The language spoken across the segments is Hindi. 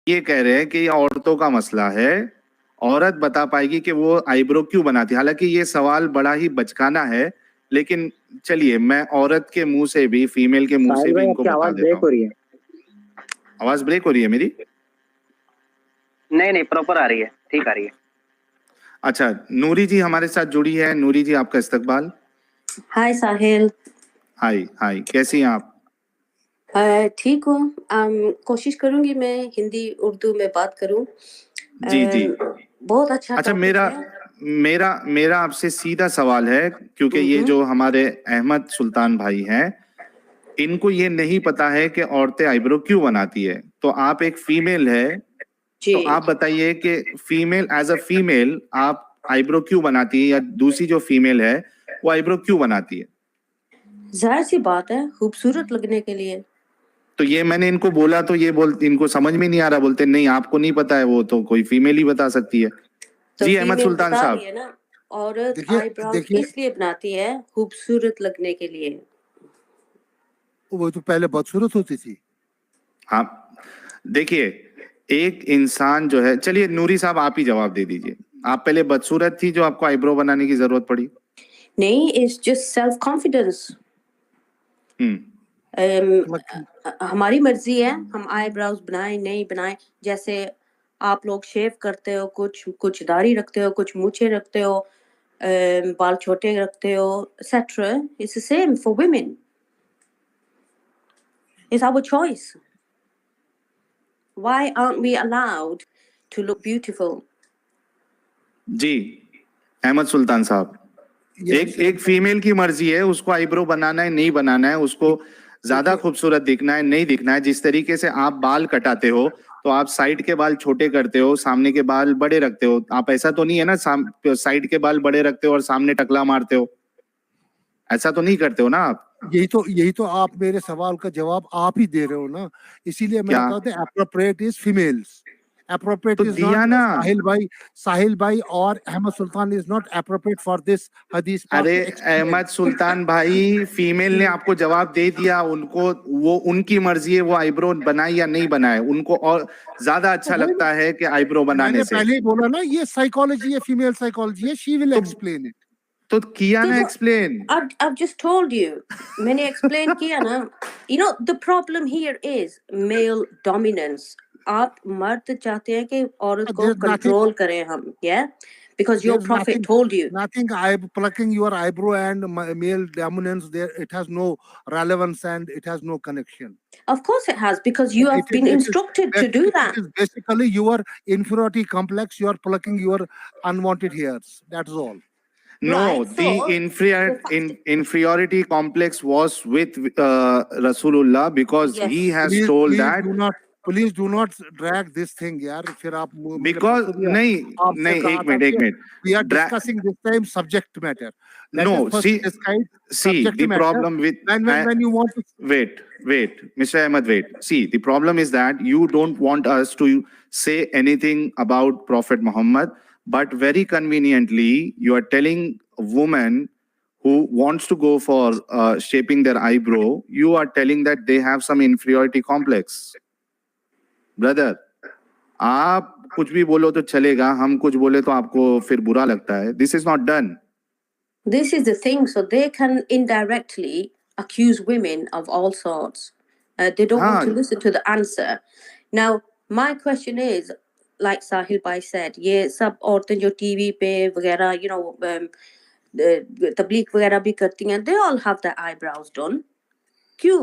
ये कह रहे हैं कि ये औरतों का मसला है, औरत बता पाएगी कि वो आईब्रो क्यों बनाती है। हालांकि ये सवाल बड़ा ही बचकाना है, लेकिन चलिए मैं औरत के मुंह से भी, फीमेल के मुंह से साहिल भी भाई इनको आपकी बता आवाज देता ब्रेक हूँ। हो रही है। आवाज ब्रेक हो रही है मेरी? नहीं प्रॉपर आ रही है, ठीक आ रही है। अच्छा, नूरी जी हमारे साथ जुड़ी है। नूरी जी, आपका इस्तकबाल। हाय साहिल। हाय हाय, कैसी हैं आप? ठीक हूँ। कोशिश करूंगी मैं हिंदी उर्दू में बात करूं। जी जी। बहुत अच्छा अच्छा, टॉपिक मेरा है। मेरा मेरा आपसे सीधा सवाल है, क्योंकि ये जो हमारे अहमद सुल्तान भाई हैं, इनको ये नहीं पता है कि औरतें आईब्रो क्यों बनाती है। तो आप एक फीमेल है, जी। तो आप बताइए कि फीमेल, एज अ फीमेल आप आईब्रो क्यों बनाती है, या दूसरी जो फीमेल है वो आईब्रो क्यों बनाती है? जाहिर सी बात है, खूबसूरत लगने के लिए। तो ये मैंने इनको बोला तो ये बोलते, इनको समझ में नहीं आ रहा, बोलते नहीं आपको नहीं पता है, वो तो कोई फीमेल ही बता सकती है। तो जी अहमद फीमेल सुल्तान बता साहब। रही है ना, औरत देखिए आईब्रोज देखिए इसलिए बनाती है खूबसूरत लगने के लिए। वो तो पहले बदसूरत होती थी। हाँ, देखिए एक इंसान जो है, चलिए नूरी साहब आप ही जवाब दे दीजिए। आप पहले बदसूरत थी जो आपको आईब्रो बनाने की जरूरत पड़ी? नहीं, इट्स जस्ट सेल्फ कॉन्फिडेंस। हमारी मर्जी है, हम आईब्रोज बनाए नहीं बनाए। जैसे आप लोग शेव करते हो, कुछ दाढ़ी रखते हो, कुछ मूछें रखते हो, बाल छोटे रखते हो, etcetera. It's the same for women. It's our choice. Why aren't we allowed to look beautiful? जी अहमद सुल्तान साहब, एक फीमेल की मर्जी है, उसको आईब्रो बनाना है नहीं बनाना है, उसको ज्यादा खूबसूरत दिखना है नहीं दिखना है। जिस तरीके से आप बाल कटाते हो, तो आप साइड के बाल छोटे करते हो, सामने के बाल बड़े रखते हो। आप ऐसा तो नहीं है ना, साइड के बाल बड़े रखते हो और सामने टकला मारते हो, ऐसा तो नहीं करते हो ना आप? यही तो आप मेरे सवाल का जवाब आप ही दे रहे हो ना, इसीलिए मैंने क्या? कहा था एप्रोप्रिएट इज फीमेल्स, एप्रोप्रिएट तो इज दिया नॉट ना। साहिल भाई और Ahmed Sultan is not appropriate for this हदीस पाक अरे to explain. अहमद सुल्तान भाई, फीमेल ने आपको जवाब दे दिया, उनको वो उनकी मर्जी है, वो आईब्रो बनाए या नहीं बनाए, उनको और ज्यादा अच्छा लगता है कि आईब्रो बनाने मैंने से। पहले ही बोला ना, ये साइकोलॉजी है, फीमेल साइकोलॉजी है, शी विल एक्सप्लेन इट। तो किया ना explain. I've just told you. मैंने explain किया ना. You know the problem here is male dominance. आप मर्द चाहते हैं कि औरत को There's nothing, control करें हम, yeah? Because your there's prophet nothing, told you. nothing plucking your eyebrow and male dominance there, it has no relevance and it has no connection. Of course it has, because you have been instructed to do that. It is basically your inferiority complex, you are plucking your unwanted hairs, that's all. No, Right, the inferiority complex was with Rasulullah, because Yes. he has told that. Please do not drag this thing यार, फिर आप Because नहीं एक minute we are discussing this time subject matter. Let us first discuss subject the matter. problem with When you want to wait Mr. Ahmed, wait. See, the problem is that you don't want us to say anything about Prophet Muhammad, but very conveniently you are telling a woman who wants to go for shaping their eyebrow, you are telling that they have some inferiority complex. Brother, आप कुछ भी बोलो तो चलेगा, हम कुछ बोले तो आपको फिर बुरा लगता है। This is not done. This is the thing, so they can indirectly accuse women of all sorts. They don't want to listen to the answer. Now, my question is, like Sahil Bhai said, ये सब औरतें जो टीवी पे वगैरह, you know, तबलीग वगैरह भी करती हैं, they all have their eyebrows done. क्यों?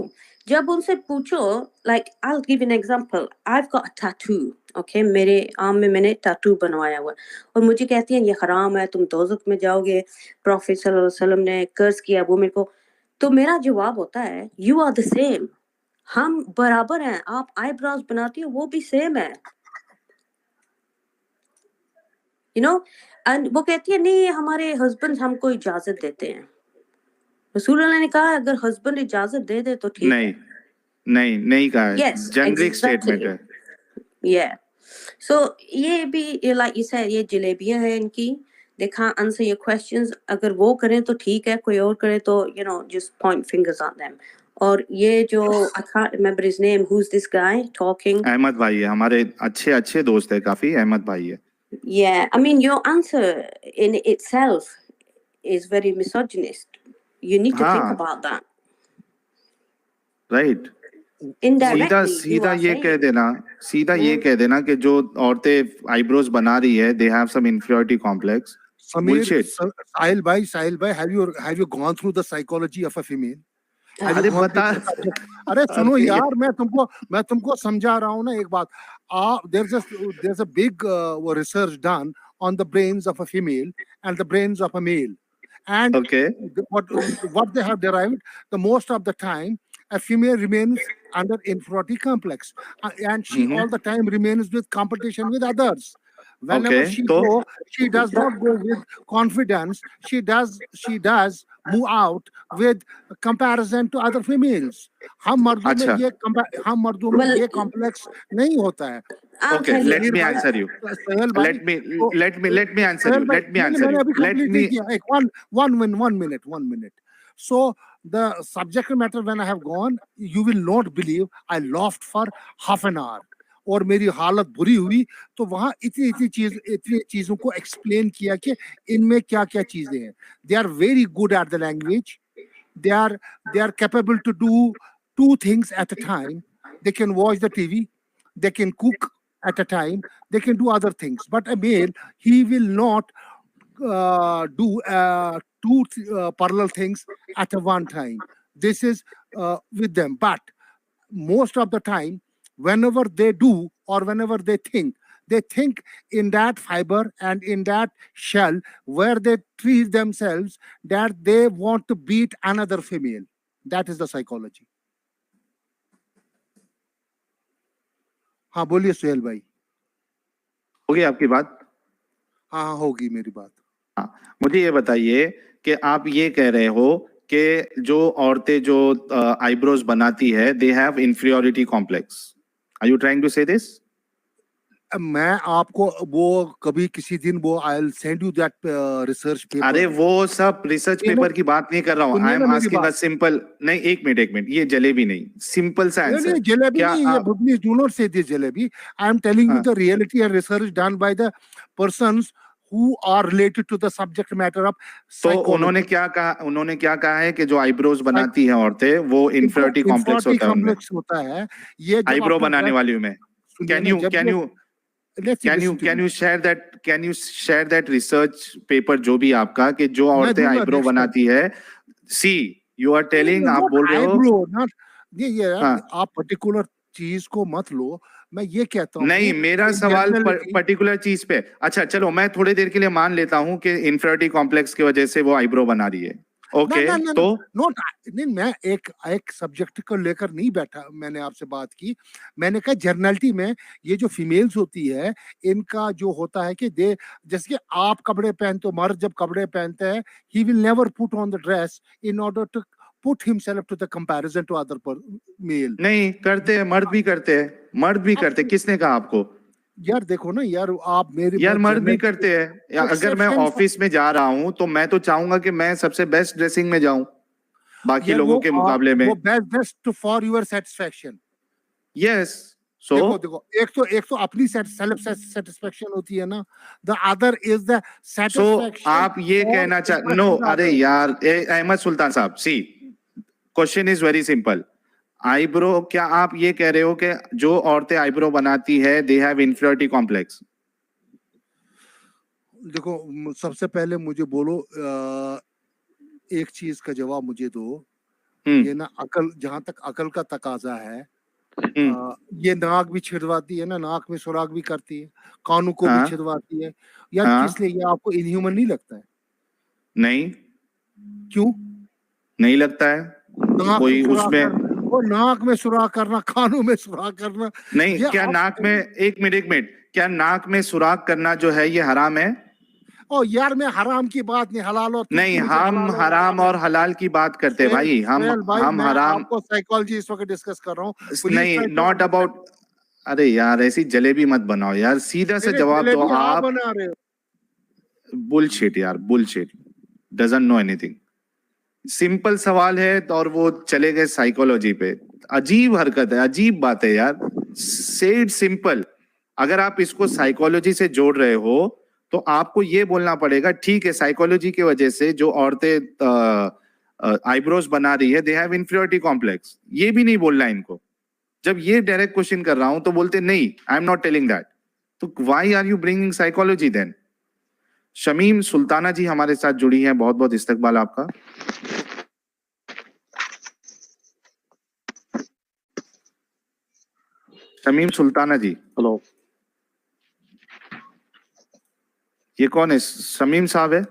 जब उनसे पूछो, like I'll give you an example. I've got a tattoo, okay? मेरे आर्म में मैंने tattoo बनवाया हुआ है, और मुझे कहती हैं ये हराम है, तुम दोज़ख में जाओगे, प्रॉफिट सल्लल्लाहु अलैहि वसल्लम ने कर्ज किया वो मेरे को। तो मेरा जवाब होता है, you are the same. हम बराबर हैं, आप आईब्रोज बनाती हो, वो भी सेम है, you know? And वो कहती है नहीं, हमारे हस्बैंड हमको इजाजत देते हैं। रसूलुल्लाह ने कहा अगर हस्बैंड इजाजत दे दे तो ठीक है। नहीं कहा है। Yes, generic exactly. स्टेटमेंट है। Yeah. So ये भी, like you said, ये जलेबियां हैं इनकी। They can't answer your questions. अगर वो करें तो ठीक है, कोई और करे तो, you know, just point fingers at them. और ये जो I can't remember his name, who's this guy talking? Ahmad भाई है, हमारे अच्छे अच्छे दोस्त है काफी, अहमद भाई है. Yeah, I mean your answer in itself is very misogynist. You need to think हाँ, about that. Right. Indirectly, you सीधा are ये saying. कह देना, सीधा ये कह देना कि जो औरतें आईब्रोज बना रही है, they have some inferiority complex. Samir, Bullshit. Sahil bhai, have you gone through the psychology of a female? Have you अरे gone through बता. the subject? अरे सुनो अरे यार, मैं तुमको समझा रहा हूँ ना एक बात. There's a big research done on the brains of a female and the brains of a male, and Okay. what they have derived, the most of the time a female remains under inferiority complex, and she all the time remains with competition with others. Whenever Okay, she तो go, she does not go with confidence. She does move out with comparison to other females. हम मर्दों में अच्छा. Well, ये कॉम्प्लेक्स नहीं होता है. I'll Okay, tell you. let me भाई, answer you. सोहेल भाई, Let me तो- answer सोहेल you. भाई, Let me नहीं, answer मैंने you. अभी Let complete नहीं me. किया. एक one minute. So the subject matter, when I have gone, you will not believe I laughed for half an hour. और मेरी हालत बुरी हुई, तो वहां इतनी चीजों को एक्सप्लेन किया कि इनमें क्या क्या चीजें हैं. They are very good at the language. They are capable to do two things at a time. They can watch the TV, they can cook at a time, they can do other things. But a male, he will not do two parallel things at a one time. This is with them. But most of the time, whenever they do or whenever they think in that fiber and in that shell where they treat themselves that they want to beat another female. That is the psychology. हाँ बोलिए सुहेल भाई. हो गई आपकी बात? हाँ होगी मेरी बात. हाँ, मुझे ये बताइए कि आप ये कह रहे हो कि जो औरतें जो आईब्रोज बनाती है, they have inferiority complex. Are you trying to say this? मैं आपको वो कभी किसी दिन वो I will send you that research paper. अरे वो सब रिसर्च पेपर की बात नहीं कर रहा हूँ. I am asking a simple. नहीं, एक मिनट, ये जलेबी नहीं, सिंपल सा आंसर. जलेबी नहीं, ये प्लीज डू नॉट से this jalebi. I am telling you the reality and research done by the persons who are related to the subject matter of psychology. तो उन्होंने क्या कहा है कि जो आईब्रोज बनाती हैं औरतें, वो इंफीरियोरिटी कॉम्प्लेक्स होता है. ये आईब्रो बनाने वाली में. Can you share that research paper जो भी आपका, कि जो औरतें आईब्रो बनाती है? See, you are telling, आप बोल रहे हो ये आप पर्टिकुलर चीज को मत लो. मैं ये कहता हूँ नहीं, मेरा सवाल पर्टिकुलर चीज पे. अच्छा चलो, मैं थोड़ी देर के लिए मान लेता हूँ कि इंफीरियोरिटी कॉम्प्लेक्स की वजह से वो आईब्रो बना रही है. ओके, तो नहीं, मैं एक सब्जेक्ट को लेकर नहीं बैठा. मैंने आपसे बात की, मैंने कहा जर्नलिटी में ये जो फीमेल्स होती है, इनका जो होता है कि जैसे कि आप कपड़े पहनते हो, मर्द जब कपड़े पहनते हैं, he will never put on the dress in order to put himself to the comparison to other male. नहीं करते हैं, मर्द भी करते हैं. किसने कहा आपको? यार देखो ना यार, आप मेरी यार मर्द भी करते हैं. अगर मैं ऑफिस में जा रहा हूँ तो मैं तो चाहूंगा कि मैं सबसे बेस्ट ड्रेसिंग में जाऊं बाकी लोगों के मुकाबले में. वो best for your satisfaction. Yes. So देखो एक तो अपनी सेल्फ सेटिस्फैक्शन होती है ना. The other is the satisfaction. आप ये कहना नो, अरे यार अहमद सुल्तान साहब, see question is very simple. Eyebrow, क्या आप ये कह रहे हो कि जो औरतें आईब्रो बनाती है, दे हैव इंफीरियोरिटी कॉम्प्लेक्स? देखो, सबसे पहले मुझे बोलो, एक चीज का जवाब मुझे दो. ये ना अकल, जहां तक अकल का तकाजा है, ये नाक भी छिदवाती है ना, नाक में सुराख भी करती है, कानों को भी छिदवाती है. यार किस लिए? ये आपको इनह्यूमन नहीं लगता है? नहीं. क्यों नहीं लगता है? कोई उसमें नाक में सुराख करना, कानों में सुराख करना नहीं? क्या नाक में, एक मिनट, क्या नाक में सुराख करना जो है ये हराम है? ओ यार, मैं हराम की बात नहीं, हलाल और नहीं, हम हराम और हलाल की बात करते हैं भाई. हम हराम, आपको साइकोलॉजी इस वक्त डिस्कस कर रहा हूँ. नहीं, नॉट अबाउट. अरे यार ऐसी जलेबी मत बनाओ यार, सीधा से जवाब दो. आप बना रहे हो. बुलशिट यार, bullshit. Doesn't know anything. Simple सवाल है तो और वो चले गए साइकोलॉजी पे। अजीब हरकत है, अजीब बात है यार। से इट सिंपल। अगर आप इसको साइकोलॉजी से जोड़ रहे हो तो आपको ये बोलना पड़ेगा ठीक है, साइकोलॉजी की वजह से जो औरतें आईब्रोज बना रही है दे हैव इंफीरियरिटी कॉम्प्लेक्स, ये भी नहीं बोलना इनको। जब ये डायरेक्ट क्वेश्चन कर रहा हूं तो बोलते नहीं, I am not telling that. तो why are you bringing psychology then? Shamim Sultana ji हमारे साथ जुड़ी हैं, बहुत बहुत इस्तकबाल आपका। शमीम सुल्ताना जी, हेलो, ये कौन है? शमीम साहब है?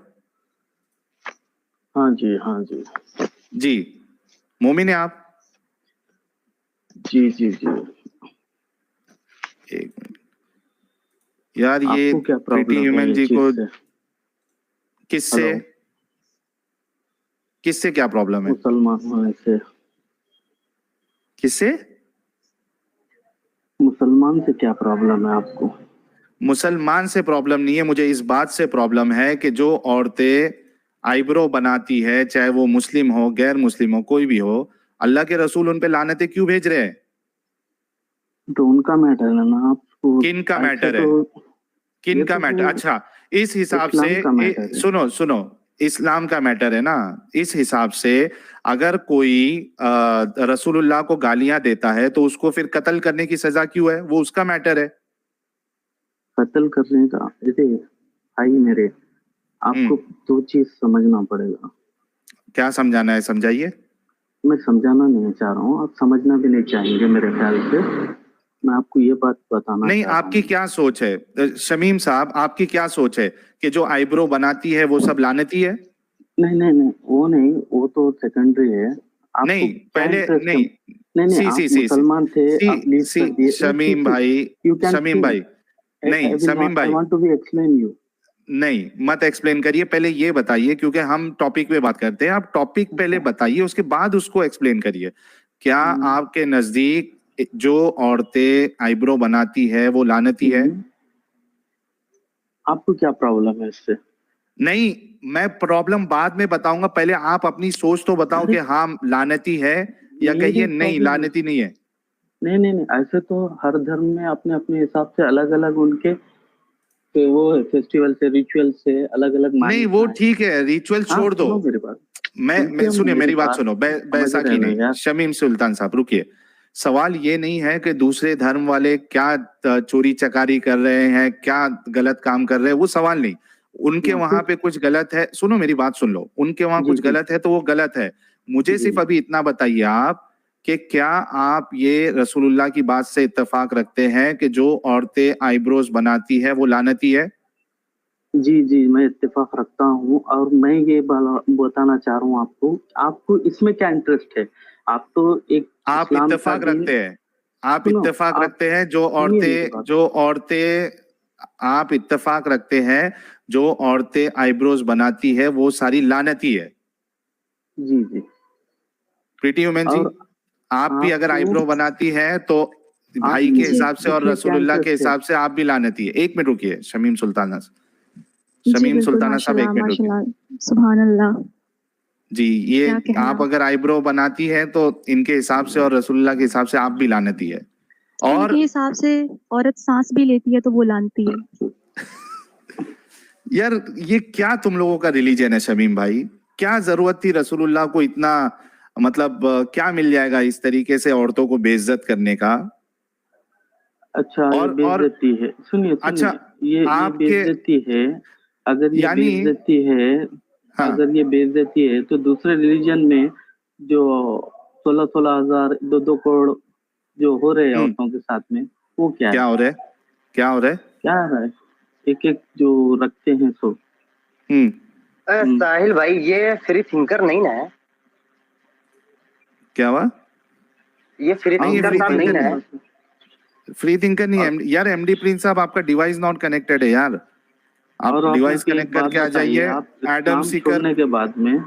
हाँ जी, हाँ जी, जी, मोमिन है आप? जी जी जी। एक मिनट यार, ये आपको क्या प्रीति प्रॉब्लम है ह्यूमन ये जी चीज को से? किससे हेलो। किससे क्या प्रॉब्लम है? मुसलमान होने से, किससे? मुसलमान से क्या प्रॉब्लम है आपको? मुसलमान से प्रॉब्लम नहीं है, मुझे इस बात से प्रॉब्लम है कि जो औरतें आईब्रो बनाती है, चाहे वो मुस्लिम हो गैर मुस्लिम हो कोई भी हो, अल्लाह के रसूल उन पे लानतें क्यों भेज रहे हैं? तो उनका मैटर है ना, आपको किन का ऐसे मैटर है? तो किन ये का तो मैटर? वो अच्छा, इस हिसाब से इस्लाम का मैटर है। सुनो सुनो, इस्लाम का मैटर है ना। इस हिसाब से अगर कोई रसूलुल्लाह को गालियां देता है तो उसको फिर कत्ल करने की सजा क्यों है? वो उसका मैटर है। कत्ल करने का, अरे भाई मेरे, आपको दो चीज समझना पड़ेगा। क्या समझाना है, समझाइए। मैं समझाना नहीं चाह रहा हूँ, आप समझना भी नहीं चाहेंगे मेरे ख्याल से। मैं आपको ये बात बताना नहीं, चाह रहा आपकी हूँ। क्या सोच है शमीम साहब, आपकी क्या सोच है कि जो आईब्रो बनाती है वो सब लानती है? नहीं नहीं नहीं, वो नहीं, वो तो सेकेंडरी है। आपको नहीं, क्या पहले इंटरेस्ट है? नहीं। नहीं नहीं, सी आप सी सी सी मुसलमान थे, आप लीव सी कर दिए। शमीम भाई, यू कैन शमीम सी, भाई, नहीं I will Shamim not, I भाई, want to be explain you. नहीं मत एक्सप्लेन करिए, पहले ये बताइए, क्योंकि हम टॉपिक पे बात करते हैं। आप टॉपिक पहले बताइए, उसके बाद उसको एक्सप्लेन करिए। क्या आपके नजदीक जो औरतें आईब्रो बनाती है वो लानती है? आपको क्या प्रॉब्लम है इससे? नहीं, मैं प्रॉब्लम बाद में बताऊंगा, पहले आप अपनी सोच तो बताओ कि हाँ लानती है, या मेरी कहिए नहीं प्रॉब्लम, लानती नहीं है। नहीं नहीं नहीं, ऐसे तो हर धर्म में अपने अपने हिसाब से अलग अलग उनके के वो फेस्टिवल से, रिचुअल से अलग अलग नहीं वो मान्यता है। ठीक है, रिचुअल हाँ छोड़ दो। सुनो मेरी बात, मैं सुनते सुनिए, मेरी बात बात, सुनो, समझ रहे बैसाखी हो नहीं। यार। शमीम सुल्तान साहब रुकिए। सवाल ये नहीं है कि दूसरे धर्म वाले क्या चोरी चकारी कर रहे हैं, क्या गलत काम कर रहे हैं, वो सवाल नहीं। उनके वहां पे कुछ गलत है, सुनो मेरी बात सुन लो, उनके वहां जी कुछ जी गलत है तो वो गलत है। मुझे जी सिर्फ अभी इतना बताइए आप कि क्या आप ये रसूलुल्लाह की बात से इत्तेफाक रखते हैं कि जो औरतें आईब्रोज बनाती है वो लानती है? जी जी, मैं इत्तेफाक रखता हूँ। और मैं ये बताना चाह रहा हूँ आपको, आपको इसमें क्या इंटरेस्ट है? आप तो एक आप इस्लाम का इत्तेफाक दीन, रखते हैं, आप सुनो इत्तेफाक आप, रखते हैं सुनिए मेरी बात। जो औरतें आप इत्तेफाक रखते हैं जो औरतें आईब्रोज बनाती है वो सारी लानती है? जी जी। प्रीति ह्यूमन जी, और आप भी अगर आपको, आईब्रो बनाती है तो आप भाई के हिसाब से और इसमें क्या रसूलुल्लाह के इंटरेस्ट है? हिसाब से आप भी लानती है। एक मिनट रुकिए शमीम सुल्ताना, जी शमीम बिल्कुल, सुल्ताना साहब एक माशाल्लाह मिनट रुकिए। माशाल्लाह, सुभान अल्लाह। जी, ये क्या कहना आप अगर आईब्रो बनाती है तो इनके हिसाब से और रसूलुल्लाह के हिसाब से आप भी लानती है। और इनके हिसाब से औरत सांस भी लेती है तो वो लानती है। यार ये क्या तुम लोगों का रिलीजन है शमीम भाई? क्या जरूरत थी रसूलुल्लाह को इतना, मतलब क्या मिल जाएगा इस तरीके से औरतों को बेइज्जत करने का? अच्छा, ये और बेइज्जती है, सुनिए अच्छा, सुनिए, ये आपके बेइज्जती है। अगर ये यानी बेइज्जती है, हाँ, अगर ये बेइज्जती है तो दूसरे रिलीजन में जो 16-16 हजार, 2-2 करोड़ जो हो रहे हैं औरतों के साथ में, वो क्या क्या है? हो रहा है, क्या हो रहा है? क्या है? एक एक जो रखते हैं सो। साहिल भाई, ये फ्री थिंकर नहीं ना है? क्या हुआ? ये फ्री नहीं, ये थिंकर फ्री साहब नहीं थिंकर ना नहीं, है? फ्री थिंकर नहीं है यार। एमडी प्रिंस साहब, आपका डिवाइस नॉट कनेक्टेड है यार। आप और आप डिवाइस मुझे कनेक्ट एक बात करके आ बताइए, जाइए। आप एडम इस्लाम सीकर, छोड़ने के बाद में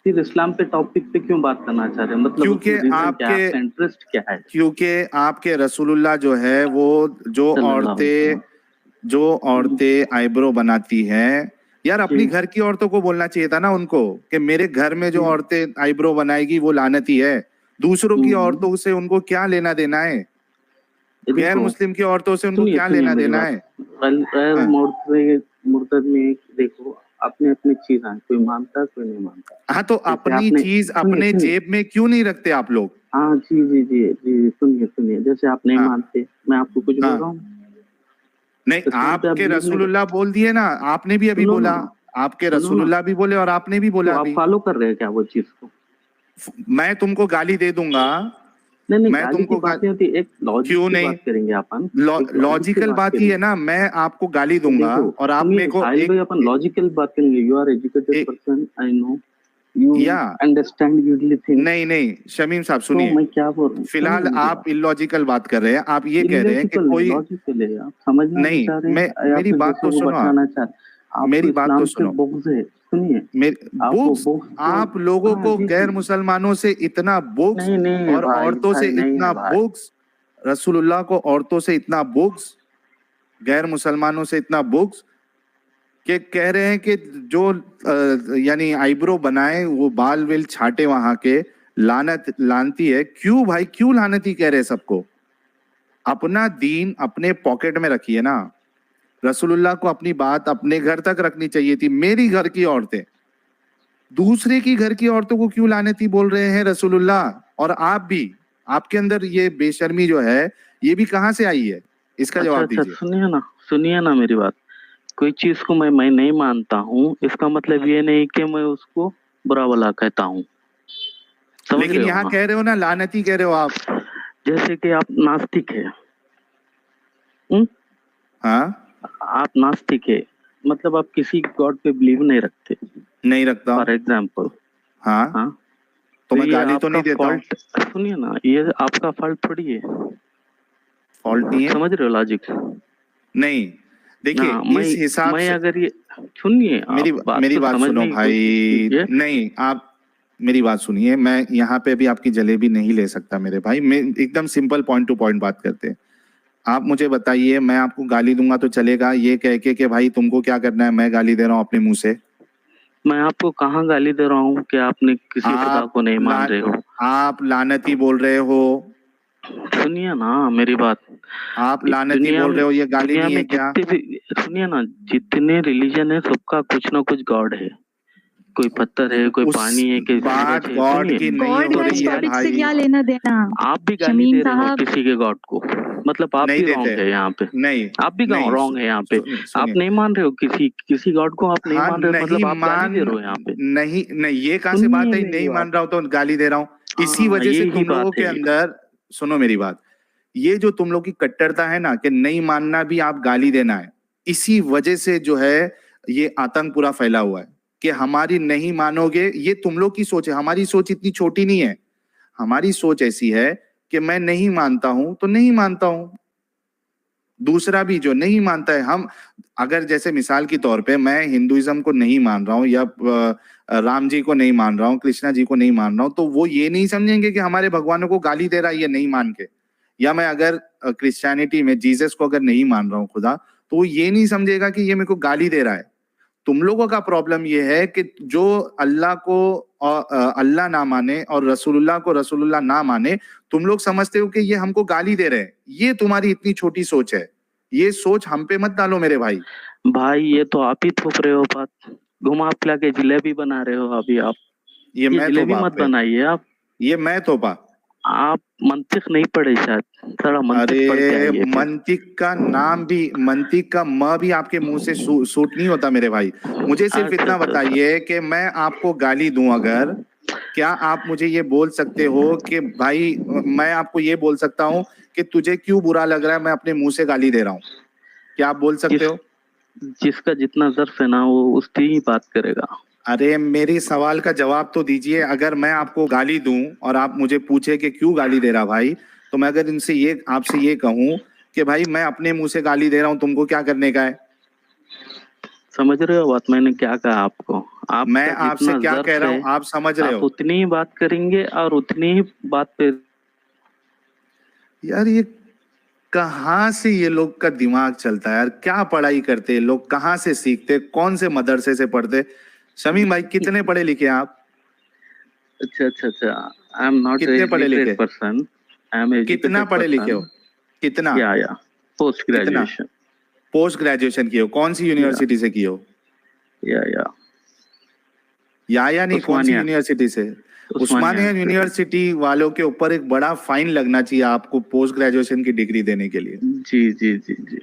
फिर इस्लाम पे टॉपिक पे क्यों बात करना चाह रहे हैं? मतलब क्योंकि उसमें रीजन क्या है? आपके आपका इंटरेस्ट क्या है? क्योंकि आपके रसूलुल्लाह जो है वो सल्लल्लाहु अलैहि वसल्लम। जो औरतें आईब्रो बनाती हैं, यार अपनी घर की औरतों को बोलना चाहिए था ना उनको कि मेरे घर में जो औरतें आईब्रो बनाएगी वो लानती है, दूसरों की औरतों से उनको क्या लेना देना है, गैर मुस्लिम की औरतों से उनको क्या लेना देना है। मुर्तद में देखो अपने अपनी चीज है, कोई मानता है कोई नहीं मानता। हाँ तो अपनी चीज अपने जेब में क्यों नहीं रखते आप लोग? हाँ जी जी जी जी सुनिए सुनिए, जैसे आप नहीं मानते, मैं आपको कुछ बोल रहा हूँ नहीं, आपके रसूलुल्लाह बोल दिए ना, आपने भी अभी बोला, आपके रसूलुल्लाह भी बोले और आपने भी बोला। आप फॉलो कर रहे हैं क्या वो चीज को? मैं तुमको गाली दे दूंगा, नहीं मैं तुमको बात नहीं होती, एक लॉजिक क्यों की नहीं बात करेंगे अपन, लॉजिकल बात ही है ना, मैं आपको गाली दूंगा और आप मेरे को अपन लॉजिकल बात करेंगे। You are educated person, I know you understand usually things. नहीं शमीम साहब सुनिए, मैं क्या बोल रहा हूँ, फिलहाल आप इलॉजिकल बात कर रहे हैं, आप ये कह रहे हैं कि कोई लॉजिकल है, आप समझना नहीं चाह रहे हैं, मेरी बात तो सुनो, मेरी बात तो सुनो, सुनिए आप लोगों को गैर मुसलमानों से इतना बुग़्ज़ और औरतों से इतना बुग़्ज़, रसूलुल्लाह को औरतों से इतना बुग़्ज़, गैर मुसलमानों से इतना बुग़्ज़ कि कह रहे हैं कि जो यानी आईब्रो बनाए वो बाल वेल छाटे वहां के, लानती है। क्यों भाई, क्यों लानती कह रहे हैं सबको? अपना दीन अपने पॉकेट में रखिए ना, रसूलुल्लाह को अपनी बात अपने घर तक रखनी चाहिए थी। मेरी घर की औरतें दूसरे की घर की औरतों को क्यों लानती बोल रहे हैं रसूलुल्लाह? और आप भी, आपके अंदर ये बेशर्मी जो है ये भी कहां से आई है, इसका जवाब दीजिए। सुनिए ना मेरी बात, कोई चीज को मैं नहीं मानता हूँ इसका मतलब ये नहीं कि मैं उसको बुरा भला कहता हूँ, लेकिन यहाँ कह रहे हो ना लानती कह रहे हो आप, जैसे कि आप नास्तिक है। हाँ आप नास्तिक है मतलब आप किसी गॉड पे बिलीव नहीं रखते। नहीं रखता फॉर एग्जाम्पल। हाँ तो मैं गाली तो नहीं देता हूँ। सुनिए ना, ये आपका फॉल्ट थोड़ी है। फॉल्ट नहीं है, समझ रहे हो लॉजिक? नहीं देखिए इस हिसाब से, अगर ये सुनिए, मेरी बात सुनो भाई, नहीं आप मेरी बात सुनिए, मैं यहाँ पे भी आपकी जलेबी नहीं ले सकता मेरे भाई, मैं एकदम सिंपल पॉइंट टू पॉइंट बात करते हैं। आप मुझे बताइए, मैं आपको गाली दूंगा तो चलेगा, ये कह के कि भाई तुमको क्या करना है, मैं गाली दे रहा हूँ अपने मुंह से? मैं आपको कहाँ गाली दे रहा हूँ कि आपने किसी खुदा को नहीं मान रहे हो? आप लानती बोल रहे हो। सुनिए ना मेरी बात, आप लानती बोल रहे हो, ये गाली नहीं है क्या? सुनिए ना, जितने रिलीजन है सबका कुछ ना कुछ गॉड है, कोई पत्थर है, कोई पानी है, कोई बात गॉड की नहीं हो रही है भाई, से क्या लेना देना? आप भी गाली दे रहे हो किसी के गॉड को, मतलब आप भी रॉन्ग है यहाँ पे। नहीं, आप भी रॉन्ग है यहाँ पे, आप नहीं मान रहे हो किसी गॉड को, आप नहीं मान रहे हो, मतलब आप गाली दे रहे हो यहाँ पे। नहीं ये कहाँ से बात है, नहीं मान रहा हूँ तो गाली दे रहा हूँ? इसी वजह से तुम लोगों के अंदर, सुनो मेरी बात, ये जो तुम लोग की कट्टरता है ना कि नहीं मानना भी आप गाली देना है, इसी वजह से जो है ये आतंक पूरा फैला हुआ है कि हमारी नहीं मानोगे। ये तुम लोग की सोच है, हमारी सोच इतनी छोटी नहीं है। हमारी सोच ऐसी है कि मैं नहीं मानता हूं तो नहीं मानता हूं, दूसरा भी जो नहीं मानता है, हम अगर जैसे मिसाल के तौर पे मैं हिंदुइज्म को नहीं मान रहा हूं या राम जी को नहीं मान रहा हूं, कृष्णा जी को नहीं मान रहा हूं, तो वो ये नहीं समझेंगे कि हमारे भगवानों को गाली दे रहा है ये नहीं मान के। या मैं अगर क्रिश्चियनिटी में जीसस को अगर नहीं मान रहा हूं खुदा, तो वो ये नहीं समझेगा कि ये मेरे को गाली दे रहा है। तुम लोगों का प्रॉब्लम ये है कि जो अल्लाह को अल्लाह ना माने और रसूलुल्लाह को रसूलुल्लाह ना माने, तुम लोग समझते हो कि ये हमको गाली दे रहे हैं। ये तुम्हारी इतनी छोटी सोच है, ये सोच हम पे मत डालो मेरे भाई। ये तो आप ही थोप रहे हो बात, घुमा फिरा के जिलेबी बना रहे हो अभी आप। ये मैं जिलेबी मत बनाइए आप, ये मैं थोपा। आप मंतिक नहीं पढ़े शायद, थोड़ा मंतिक पढ़ के आइए। मंतिक का नाम भी, मंतिक का म भी आपके मुंह से सूट नहीं होता मेरे भाई। मुझे सिर्फ इतना बताइए कि मैं आपको गाली दूं अगर, क्या आप मुझे ये बोल सकते हो कि भाई मैं आपको ये बोल सकता हूं कि तुझे क्यों बुरा लग रहा है मैं अपने मुंह से गाली दे रहा हूं? क्या आप बोल सकते हो? जिसका जितना ज़र्फ है ना वो उसकी ही बात करेगा। अरे मेरी सवाल का जवाब तो दीजिए। अगर मैं आपको गाली दूं और आप मुझे पूछे कि क्यों गाली दे रहा भाई, तो मैं अगर इनसे ये आपसे ये कहूं कि भाई मैं अपने मुंह से गाली दे रहा हूं, तुमको क्या करने का है? समझ रहे हो बात मैंने क्या कहा आपको? आप मैं आपसे क्या कह रहा हूं आप समझ रहे हो? उतनी ही बात करेंगे और उतनी ही बात पे। यार ये कहाँ से ये लोग का दिमाग चलता है यार? क्या पढ़ाई करते हैं लोग? कहाँ से सीखते? कौन से मदरसे से पढ़ते? शमीम भाई कितने पढ़े लिखे हैं आप? अच्छा अच्छा अच्छा, आई एम नॉट कितने पढ़े लिखे? पर्सन, आई एम कितना पढ़े लिखे हो? कितना? या पोस्ट ग्रेजुएशन। पोस्ट ग्रेजुएशन किए हो? कौन सी यूनिवर्सिटी से किए हो? या नहीं, कौन सी उस्मानिया। यूनिवर्सिटी से? उस्मानिया से। यूनिवर्सिटी वालों के ऊपर एक बड़ा फाइन लगना चाहिए आपको पोस्ट ग्रेजुएशन की डिग्री देने के लिए। जी जी जी जी।